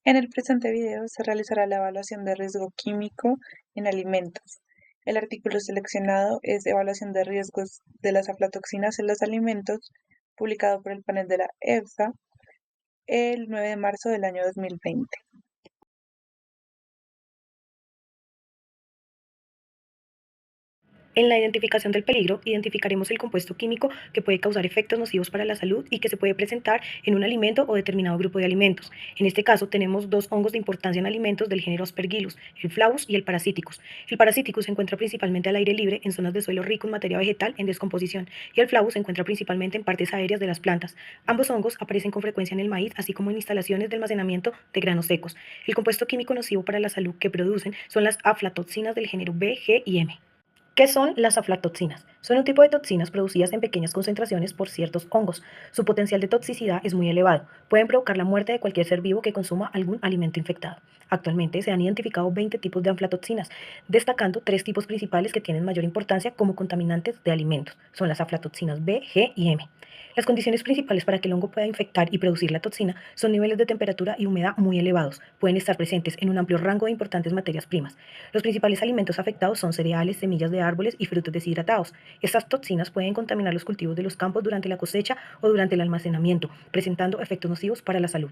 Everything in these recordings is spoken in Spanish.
En el presente video se realizará la evaluación de riesgo químico en alimentos. El artículo seleccionado es Evaluación de riesgos de las aflatoxinas en los alimentos, publicado por el panel de la EFSA el 9 de marzo del año 2020. En la identificación del peligro, identificaremos el compuesto químico que puede causar efectos nocivos para la salud y que se puede presentar en un alimento o determinado grupo de alimentos. En este caso, tenemos dos hongos de importancia en alimentos del género Aspergillus, el Flavus y el Parasiticus. El Parasiticus se encuentra principalmente al aire libre en zonas de suelo rico en materia vegetal en descomposición y el Flavus se encuentra principalmente en partes aéreas de las plantas. Ambos hongos aparecen con frecuencia en el maíz, así como en instalaciones de almacenamiento de granos secos. El compuesto químico nocivo para la salud que producen son las aflatoxinas del género B, G y M. ¿Qué son las aflatoxinas? Son un tipo de toxinas producidas en pequeñas concentraciones por ciertos hongos. Su potencial de toxicidad es muy elevado. Pueden provocar la muerte de cualquier ser vivo que consuma algún alimento infectado. Actualmente se han identificado 20 tipos de aflatoxinas, destacando 3 tipos principales que tienen mayor importancia como contaminantes de alimentos. Son las aflatoxinas B, G y M. Las condiciones principales para que el hongo pueda infectar y producir la toxina son niveles de temperatura y humedad muy elevados. Pueden estar presentes en un amplio rango de importantes materias primas. Los principales alimentos afectados son cereales, semillas de árboles y frutos deshidratados. Estas toxinas pueden contaminar los cultivos de los campos durante la cosecha o durante el almacenamiento, presentando efectos nocivos para la salud.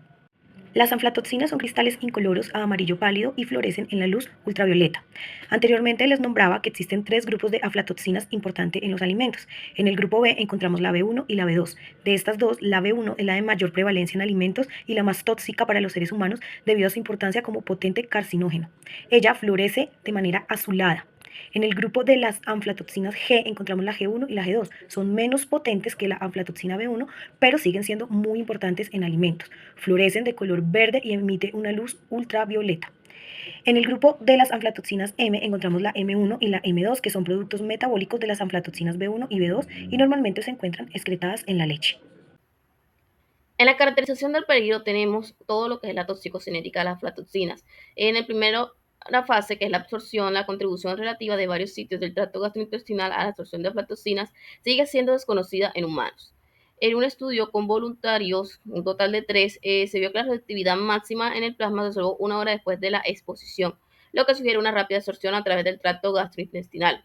Las aflatoxinas son cristales incoloros a amarillo pálido y florecen en la luz ultravioleta. Anteriormente les nombraba que existen 3 grupos de aflatoxinas importantes en los alimentos. En el grupo B encontramos la B1 y la B2. De estas dos, la B1 es la de mayor prevalencia en alimentos y la más tóxica para los seres humanos debido a su importancia como potente carcinógeno. Ella florece de manera azulada. En el grupo de las aflatoxinas G encontramos la G1 y la G2. Son menos potentes que la aflatoxina B1, pero siguen siendo muy importantes en alimentos. Florecen de color verde y emiten una luz ultravioleta. En el grupo de las aflatoxinas M encontramos la M1 y la M2, que son productos metabólicos de las aflatoxinas B1 y B2 y normalmente se encuentran excretadas en la leche. En la caracterización del peligro tenemos todo lo que es la toxicocinética de las aflatoxinas. En el primero, la fase, que es la absorción, la contribución relativa de varios sitios del tracto gastrointestinal a la absorción de aflatoxinas, sigue siendo desconocida en humanos. En un estudio con voluntarios, un total de 3, se vio que la reactividad máxima en el plasma se observó 1 hora después de la exposición, lo que sugiere una rápida absorción a través del tracto gastrointestinal.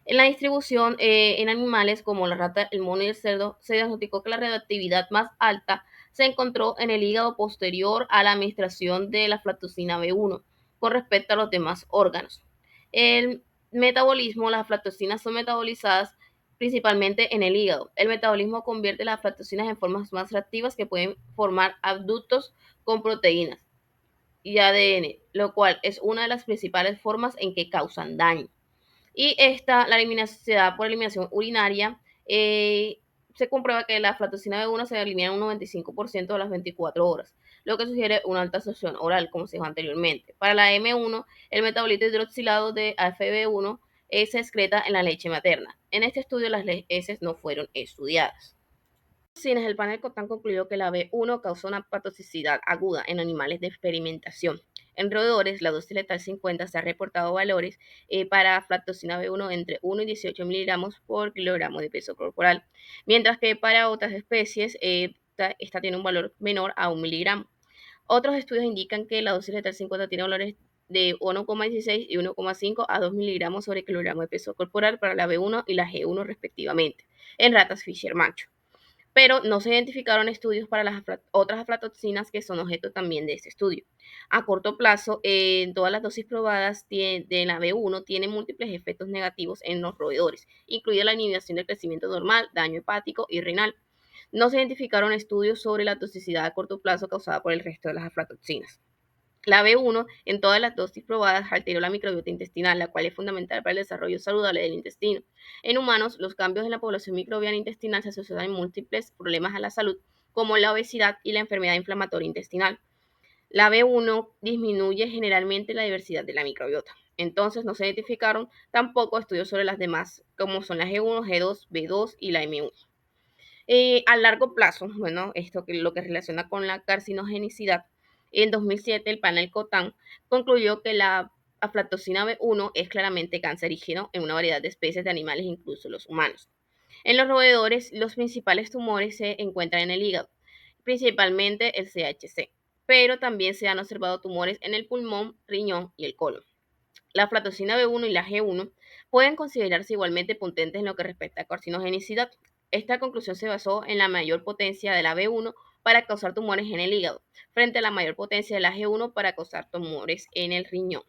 En la distribución en animales como la rata, el mono y el cerdo, se diagnosticó que la radioactividad más alta se encontró en el hígado posterior a la administración de la aflatoxina B1 con respecto a los demás órganos. El metabolismo, las aflatoxinas son metabolizadas principalmente en el hígado. El metabolismo convierte las aflatoxinas en formas más reactivas que pueden formar adductos con proteínas y ADN, lo cual es una de las principales formas en que causan daño. Y esta, la eliminación se da por eliminación urinaria. Se comprueba que la aflatoxina B1 se elimina en un 95% de las 24 horas, lo que sugiere una alta absorción oral, como se dijo anteriormente. Para la M1, el metabolito hidroxilado de AFB1 se excreta en la leche materna. En este estudio, las heces no fueron estudiadas. El panel Cotán concluyó que la B1 causó una patoxicidad aguda en animales de experimentación. En roedores, la dosis letal 50 se ha reportado valores para aflatoxina B1 entre 1 y 18 miligramos por kilogramo de peso corporal, mientras que para otras especies esta tiene un valor menor a 1 miligramo. Otros estudios indican que la dosis letal 50 tiene valores de 1,16 y 1,5 a 2 miligramos sobre kilogramo de peso corporal para la B1 y la G1 respectivamente, en ratas Fisher macho, pero no se identificaron estudios para las otras aflatoxinas que son objeto también de este estudio. A corto plazo, todas las dosis probadas de la B1 tienen múltiples efectos negativos en los roedores, incluida la inhibición del crecimiento normal, daño hepático y renal. No se identificaron estudios sobre la toxicidad a corto plazo causada por el resto de las aflatoxinas. La B1, en todas las dosis probadas, alteró la microbiota intestinal, la cual es fundamental para el desarrollo saludable del intestino. En humanos, los cambios en la población microbiana intestinal se asocian a múltiples problemas a la salud, como la obesidad y la enfermedad inflamatoria intestinal. La B1 disminuye generalmente la diversidad de la microbiota. Entonces, no se identificaron tampoco estudios sobre las demás, como son la G1, G2, B2 y la M1. A largo plazo, bueno, esto que lo que relaciona con la carcinogenicidad, en 2007 el panel Cotán concluyó que la aflatoxina B1 es claramente cancerígeno en una variedad de especies de animales, incluso los humanos. En los roedores, los principales tumores se encuentran en el hígado, principalmente el CHC, pero también se han observado tumores en el pulmón, riñón y el colon. La aflatoxina B1 y la G1 pueden considerarse igualmente potentes en lo que respecta a carcinogenicidad. Esta conclusión se basó en la mayor potencia de la B1 para causar tumores en el hígado, frente a la mayor potencia de la G1 para causar tumores en el riñón.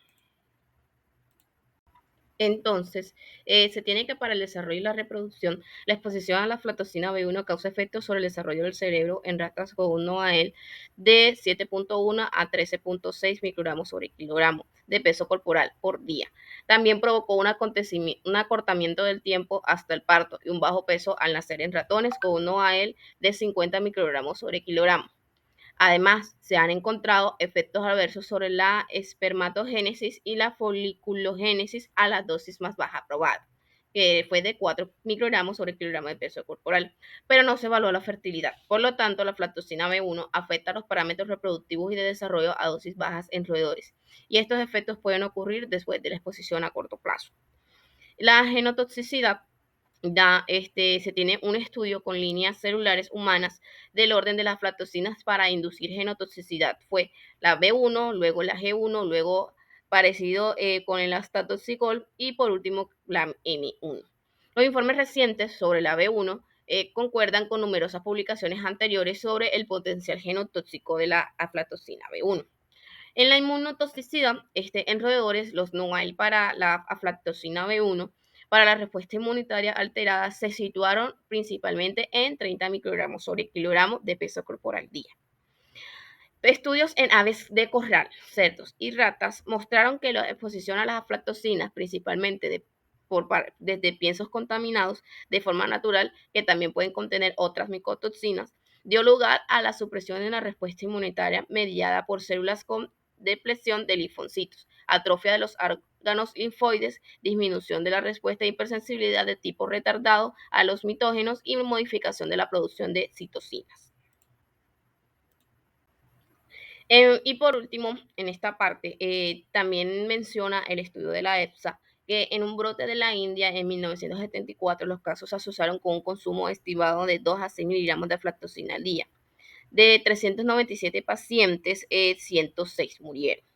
Entonces, se tiene que para el desarrollo y la reproducción, la exposición a la aflatoxina B1 causa efectos sobre el desarrollo del cerebro en ratas con un NOAEL de 7.1 a 13.6 microgramos sobre kilogramo de peso corporal por día. También provocó un acortamiento del tiempo hasta el parto y un bajo peso al nacer en ratones con un NOAEL de 50 microgramos sobre kilogramo. Además, se han encontrado efectos adversos sobre la espermatogénesis y la foliculogénesis a la dosis más baja probada, que fue de 4 microgramos sobre kilogramo de peso corporal, pero no se evaluó la fertilidad. Por lo tanto, la aflatoxina B1 afecta los parámetros reproductivos y de desarrollo a dosis bajas en roedores, y estos efectos pueden ocurrir después de la exposición a corto plazo. La genotoxicidad se tiene un estudio con líneas celulares humanas del orden de las aflatoxinas para inducir genotoxicidad. Fue la B1, luego la G1, luego parecido con el astatoxicol y por último la M1. Los informes recientes sobre la B1 concuerdan con numerosas publicaciones anteriores sobre el potencial genotóxico de la aflatoxina B1. En la inmunotoxicidad, en roedores, los NOAEL para la aflatoxina B1 para la respuesta inmunitaria alterada se situaron principalmente en 30 microgramos sobre kilogramo de peso corporal día. Estudios en aves de corral, cerdos y ratas mostraron que la exposición a las aflatoxinas, principalmente desde piensos contaminados de forma natural, que también pueden contener otras micotoxinas, dio lugar a la supresión de una respuesta inmunitaria mediada por células con depresión de linfocitos, atrofia de los órganos linfoides, disminución de la respuesta de hipersensibilidad de tipo retardado a los mitógenos y modificación de la producción de citocinas. Y por último, en esta parte, también menciona el estudio de la EFSA que en un brote de la India en 1974 los casos se asociaron con un consumo estimado de 2 a 6 miligramos de aflatoxina al día. De 397 pacientes, 106 murieron.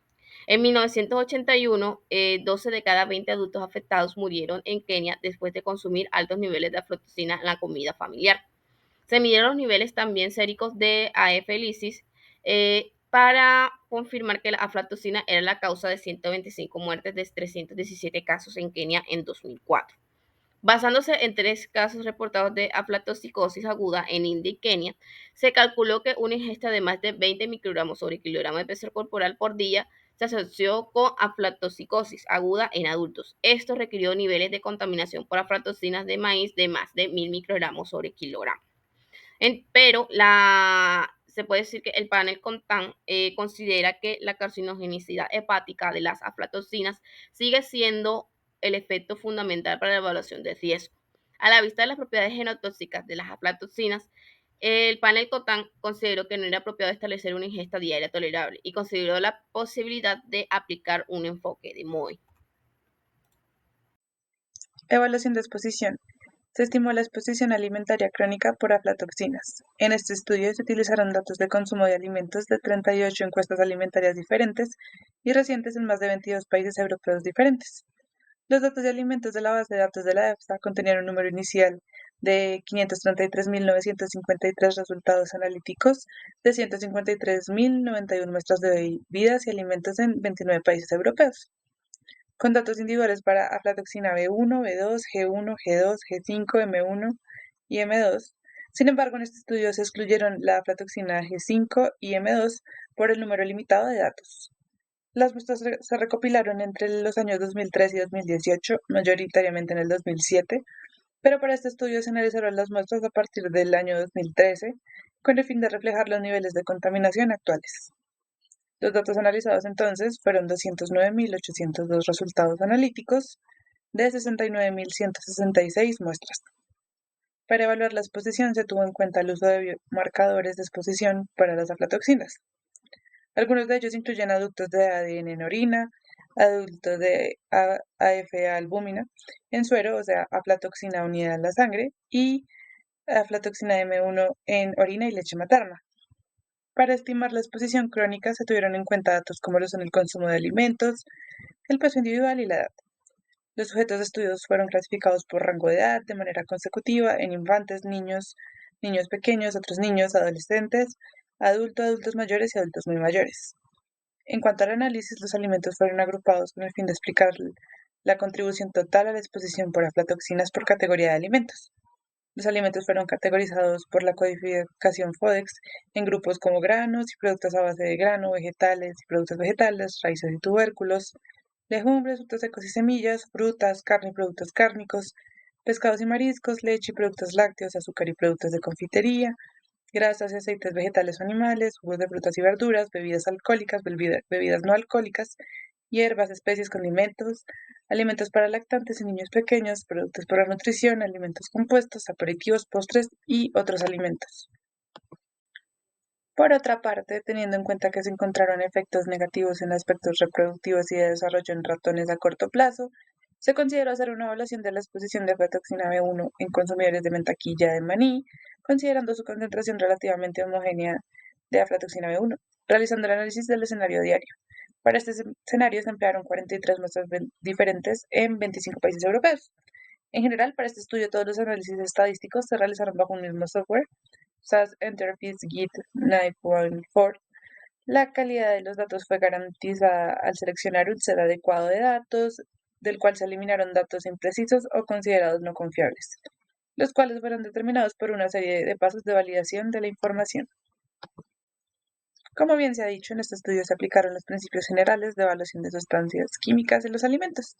En 1981, 12 de cada 20 adultos afectados murieron en Kenia después de consumir altos niveles de aflatoxina en la comida familiar. Se midieron los niveles también séricos de AF-lisis para confirmar que la aflatoxina era la causa de 125 muertes de 317 casos en Kenia en 2004. Basándose en 3 casos reportados de aflatoxicosis aguda en India y Kenia, se calculó que una ingesta de más de 20 microgramos sobre kilogramo de peso corporal por día se asoció con aflatoxicosis aguda en adultos. Esto requirió niveles de contaminación por aflatoxinas de maíz de más de 1000 microgramos sobre kilogramo. Pero se puede decir que el panel CONTAN considera que la carcinogenicidad hepática de las aflatoxinas sigue siendo el efecto fundamental para la evaluación de riesgo. A la vista de las propiedades genotóxicas de las aflatoxinas, el panel CONTAN consideró que no era apropiado establecer una ingesta diaria tolerable y consideró la posibilidad de aplicar un enfoque de MOE. Evaluación de exposición. Se estimó la exposición alimentaria crónica por aflatoxinas. En este estudio se utilizaron datos de consumo de alimentos de 38 encuestas alimentarias diferentes y recientes en más de 22 países europeos diferentes. Los datos de alimentos de la base de datos de la EFSA contenían un número inicial de 533.953 resultados analíticos de 153.091 muestras de bebidas y alimentos en 29 países europeos, con datos individuales para aflatoxina B1, B2, G1, G2, G5, M1 y M2. Sin embargo, en este estudio se excluyeron la aflatoxina G5 y M2 por el número limitado de datos. Las muestras se recopilaron entre los años 2003 y 2018, mayoritariamente en el 2007, pero para este estudio se analizaron las muestras a partir del año 2013 con el fin de reflejar los niveles de contaminación actuales. Los datos analizados entonces fueron 209.802 resultados analíticos de 69.166 muestras. Para evaluar la exposición se tuvo en cuenta el uso de marcadores de exposición para las aflatoxinas. Algunos de ellos incluyen adultos de ADN en orina, adultos de AF-albúmina en suero, o sea, aflatoxina unida en la sangre, y aflatoxina M1 en orina y leche materna. Para estimar la exposición crónica se tuvieron en cuenta datos como lo son el consumo de alimentos, el peso individual y la edad. Los sujetos de estudios fueron clasificados por rango de edad de manera consecutiva en infantes, niños, niños pequeños, otros niños, adolescentes, adultos mayores y adultos muy mayores. En cuanto al análisis, los alimentos fueron agrupados con el fin de explicar la contribución total a la exposición por aflatoxinas por categoría de alimentos. Los alimentos fueron categorizados por la codificación FODEX en grupos como granos y productos a base de grano, vegetales y productos vegetales, raíces y tubérculos, legumbres, frutos secos y semillas, frutas, carne y productos cárnicos, pescados y mariscos, leche y productos lácteos, azúcar y productos de confitería, grasas y aceites vegetales o animales, jugos de frutas y verduras, bebidas alcohólicas, bebidas no alcohólicas, hierbas, especies, condimentos, alimentos para lactantes y niños pequeños, productos para nutrición, alimentos compuestos, aperitivos, postres y otros alimentos. Por otra parte, teniendo en cuenta que se encontraron efectos negativos en aspectos reproductivos y de desarrollo en ratones a corto plazo, se consideró hacer una evaluación de la exposición de aflatoxina B1 en consumidores de mantequilla de maní, considerando su concentración relativamente homogénea de aflatoxina B1, realizando el análisis del escenario diario. Para este escenario se emplearon 43 muestras diferentes en 25 países europeos. En general, para este estudio todos los análisis estadísticos se realizaron bajo un mismo software, SAS Interface Git 9.4. La calidad de los datos fue garantizada al seleccionar un set adecuado de datos, del cual se eliminaron datos imprecisos o considerados no confiables, los cuales fueron determinados por una serie de pasos de validación de la información. Como bien se ha dicho, en este estudio se aplicaron los principios generales de evaluación de sustancias químicas en los alimentos,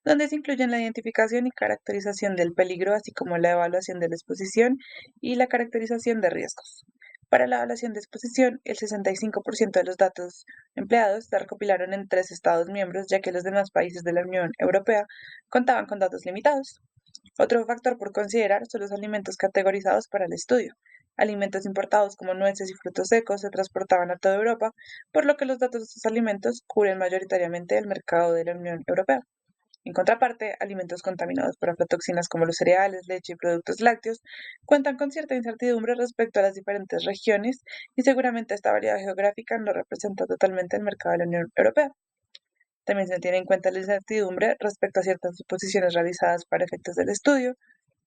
donde se incluyen la identificación y caracterización del peligro, así como la evaluación de la exposición y la caracterización de riesgos. Para la evaluación de exposición, el 65% de los datos empleados se recopilaron en 3 Estados miembros, ya que los demás países de la Unión Europea contaban con datos limitados. Otro factor por considerar son los alimentos categorizados para el estudio. Alimentos importados como nueces y frutos secos se transportaban a toda Europa, por lo que los datos de estos alimentos cubren mayoritariamente el mercado de la Unión Europea. En contraparte, alimentos contaminados por aflatoxinas como los cereales, leche y productos lácteos cuentan con cierta incertidumbre respecto a las diferentes regiones y seguramente esta variedad geográfica no representa totalmente el mercado de la Unión Europea. También se tiene en cuenta la incertidumbre respecto a ciertas suposiciones realizadas para efectos del estudio,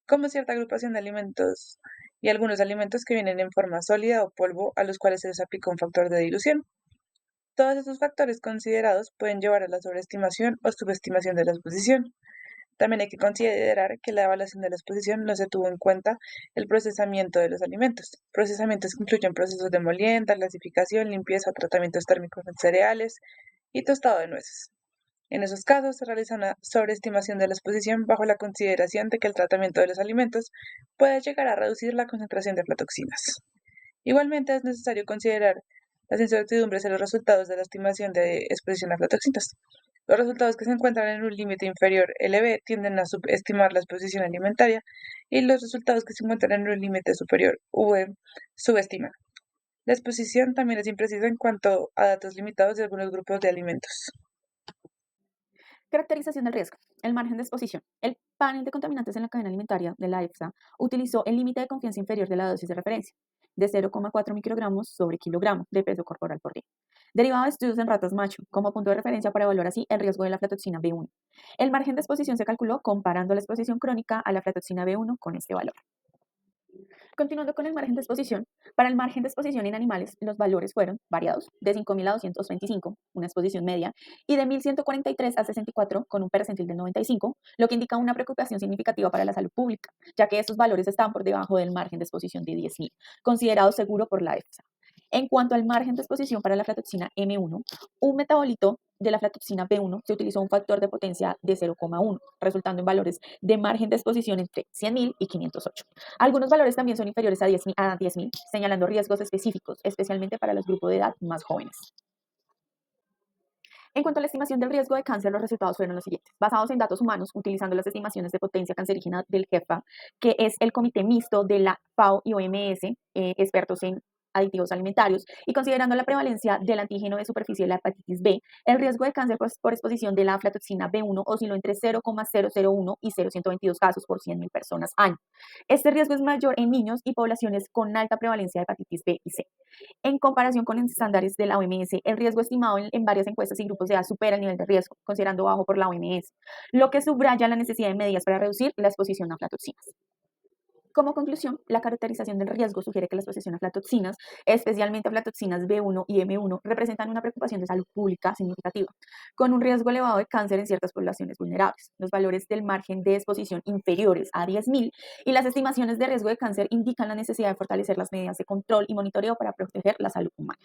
como cierta agrupación de alimentos y algunos alimentos que vienen en forma sólida o polvo a los cuales se les aplica un factor de dilución. Todos estos factores considerados pueden llevar a la sobreestimación o subestimación de la exposición. También hay que considerar que la evaluación de la exposición no se tuvo en cuenta el procesamiento de los alimentos. Procesamientos que incluyen procesos de molienda, clasificación, limpieza, tratamientos térmicos en cereales y tostado de nueces. En esos casos se realiza una sobreestimación de la exposición bajo la consideración de que el tratamiento de los alimentos puede llegar a reducir la concentración de aflatoxinas. Igualmente es necesario considerar las incertidumbres en los resultados de la estimación de exposición a aflatoxinas. Los resultados que se encuentran en un límite inferior LB tienden a subestimar la exposición alimentaria y los resultados que se encuentran en un límite superior V subestiman. La exposición también es imprecisa en cuanto a datos limitados de algunos grupos de alimentos. Caracterización del riesgo. El margen de exposición. El panel de contaminantes en la cadena alimentaria de la EFSA utilizó el límite de confianza inferior de la dosis de referencia, de 0,4 microgramos sobre kilogramo de peso corporal por día, derivado de estudios en ratas macho, como punto de referencia para evaluar así el riesgo de la aflatoxina B1. El margen de exposición se calculó comparando la exposición crónica a la aflatoxina B1 con este valor. Continuando con el margen de exposición, para el margen de exposición en animales, los valores fueron variados, de 5.000 a 225, una exposición media, y de 1.143 a 64, con un percentil de 95, lo que indica una preocupación significativa para la salud pública, ya que estos valores están por debajo del margen de exposición de 10.000, considerado seguro por la EFSA. En cuanto al margen de exposición para la aflatoxina M1, un metabolito de la aflatoxina B1 se utilizó un factor de potencia de 0,1, resultando en valores de margen de exposición entre 100.000 y 508. Algunos valores también son inferiores a 10.000, señalando riesgos específicos, especialmente para los grupos de edad más jóvenes. En cuanto a la estimación del riesgo de cáncer, los resultados fueron los siguientes. Basados en datos humanos, utilizando las estimaciones de potencia cancerígena del GEPA, que es el comité mixto de la FAO y OMS, expertos en aditivos alimentarios y considerando la prevalencia del antígeno de superficie de la hepatitis B, el riesgo de cáncer por exposición de la aflatoxina B1 osciló entre 0,001 y 0,122 casos por 100.000 personas año. Este riesgo es mayor en niños y poblaciones con alta prevalencia de hepatitis B y C. En comparación con los estándares de la OMS, el riesgo estimado en varias encuestas y grupos de edad supera el nivel de riesgo, considerando bajo por la OMS, lo que subraya la necesidad de medidas para reducir la exposición a aflatoxinas. Como conclusión, la caracterización del riesgo sugiere que la exposición a aflatoxinas, especialmente aflatoxinas B1 y M1, representan una preocupación de salud pública significativa, con un riesgo elevado de cáncer en ciertas poblaciones vulnerables. Los valores del margen de exposición inferiores a 10.000 y las estimaciones de riesgo de cáncer indican la necesidad de fortalecer las medidas de control y monitoreo para proteger la salud humana.